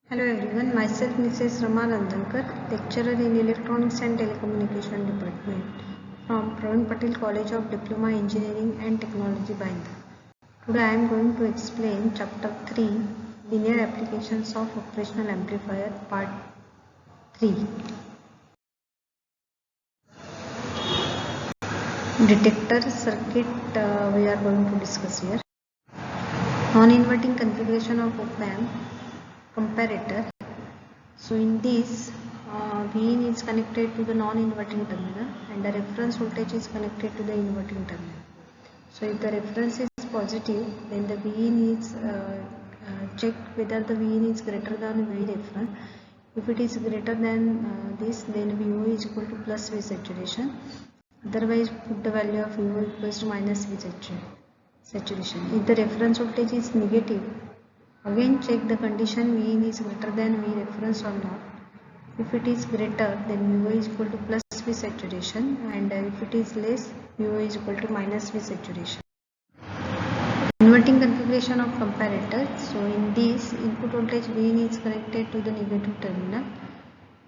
Hello everyone, myself Mrs. Rama Randankar, lecturer in Electronics and Telecommunication Department from Praveen Patel College of Diploma Engineering and Technology, Bandra. Today I am going to explain Chapter 3, Linear Applications of Operational Amplifier, Part 3. Detector circuit we are going to discuss here. Non-inverting configuration of op-amp comparator. So in this Vin is connected to the non-inverting terminal and the reference voltage is connected to the inverting terminal. So if the reference is positive, then the Vin is check whether the Vin is greater than V reference. If it is greater than this, then VO is equal to plus V saturation. Otherwise, put the value of VO equals to minus V saturation. If the reference voltage is negative, again check the condition Vin is greater than V reference or not. If it is greater, then VO is equal to plus V saturation, and if it is less, VO is equal to minus V saturation. Inverting configuration of comparator. So in this, input voltage Vin is connected to the negative terminal,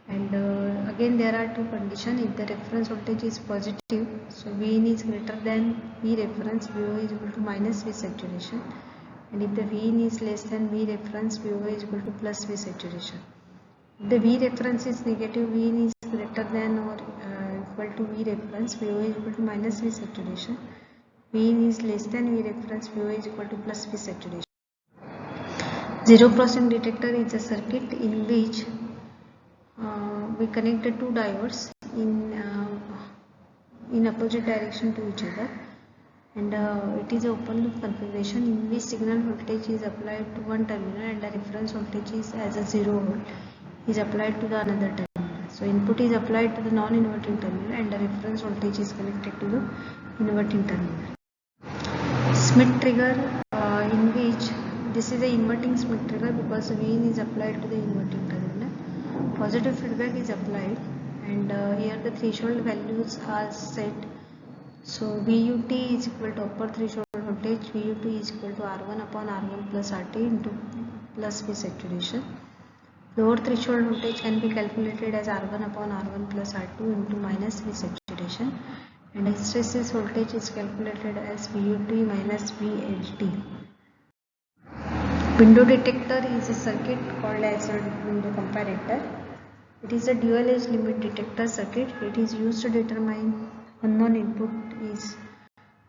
and again there are two conditions. If the reference voltage is positive, so Vin is greater than V reference, VO is equal to minus V saturation, and if the Vin is less than V reference, VO is equal to plus V saturation. If the V reference is negative, Vin is greater than or equal to V reference, VO is equal to minus V saturation. Vin is less than V reference, VO is equal to plus V saturation. Zero crossing detector is a circuit in which we connected two diodes in opposite direction to each other, and it is an open loop configuration in which signal voltage is applied to one terminal and the reference voltage is as a 0 volt is applied to the another terminal. So input is applied to the non-inverting terminal and the reference voltage is connected to the inverting terminal. Schmitt trigger in which this is a inverting Schmitt trigger because Vin is applied to the inverting terminal. Positive feedback is applied, and here the threshold values are set. So VUT is equal to upper threshold voltage, VUT is equal to R1 upon R1 plus RT into plus V saturation. Lower threshold voltage can be calculated as R1 upon R1 plus R2 into minus V saturation, and hysteresis voltage is calculated as VUT minus VLT. Window detector is a circuit called as a window comparator. It is a dual edge limit detector circuit. It is used to determine unknown input is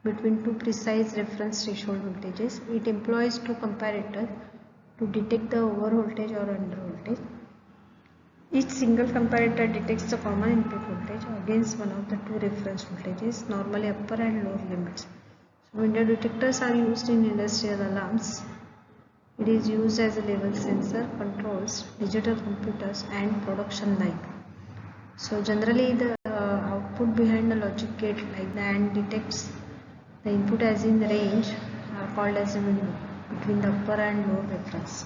between two precise reference threshold voltages. It employs two comparators to detect the over voltage or under voltage. Each single comparator detects the common input voltage against one of the two reference voltages, normally upper and lower limits. So window detectors are used in industrial alarms. It is used as a level sensor, controls, digital computers and production line. So generally the output behind the logic gate like the AND detects the input as in the range are called as a window between the upper and lower reference.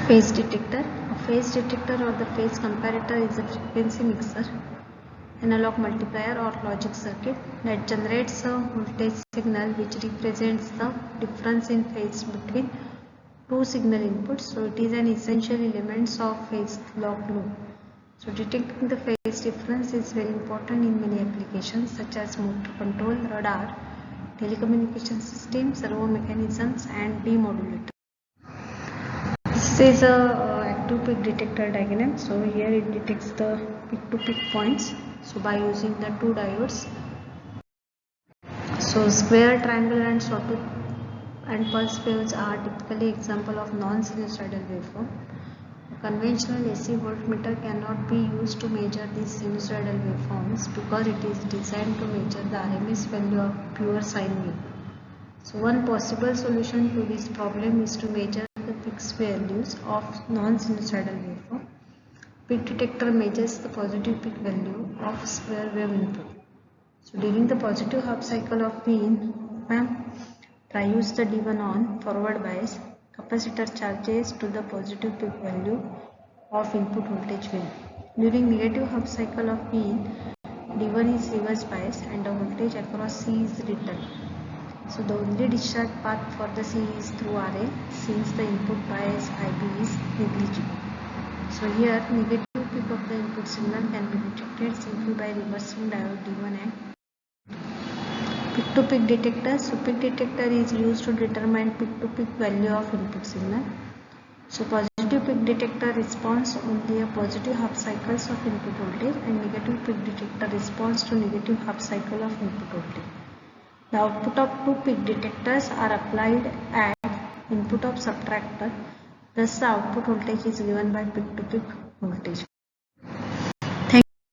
Phase detector. A phase detector or the phase comparator is a frequency mixer, analog multiplier or logic circuit that generates a voltage signal which represents the difference in phase between two signal inputs. So it is an essential element of phase lock loop. So detecting the phase difference is very important in many applications such as motor control, radar, telecommunication systems, servo mechanisms and demodulator. This is a active peak detector diagram. So here it detects the peak to peak points. So by using the two diodes. So square, triangle and sawtooth and pulse waves are typically example of non-sinusoidal waveform. A conventional AC voltmeter cannot be used to measure these sinusoidal waveforms because it is designed to measure the RMS value of pure sine wave. So one possible solution to this problem is to measure the peak values of non-sinusoidal waveform. Peak detector measures the positive peak value of square wave input. So during the positive half cycle of Vin, op-amp triuses the D1 on forward bias. Capacitor charges to the positive peak value of input voltage Vin. During negative half cycle of Vin, D1 is reverse bias and the voltage across C is written. So the only discharge path for the C is through RL since the input bias IB is So here negative peak of the input signal can be detected simply by reversing diode D1 and peak to peak detector. So peak detector is used to determine peak to peak value of input signal. So positive peak detector responds only a positive half cycles of input voltage and negative peak detector responds to negative half cycle of input voltage. The output of two peak detectors are applied at input of subtractor. Thus the output voltage is given by peak to peak voltage.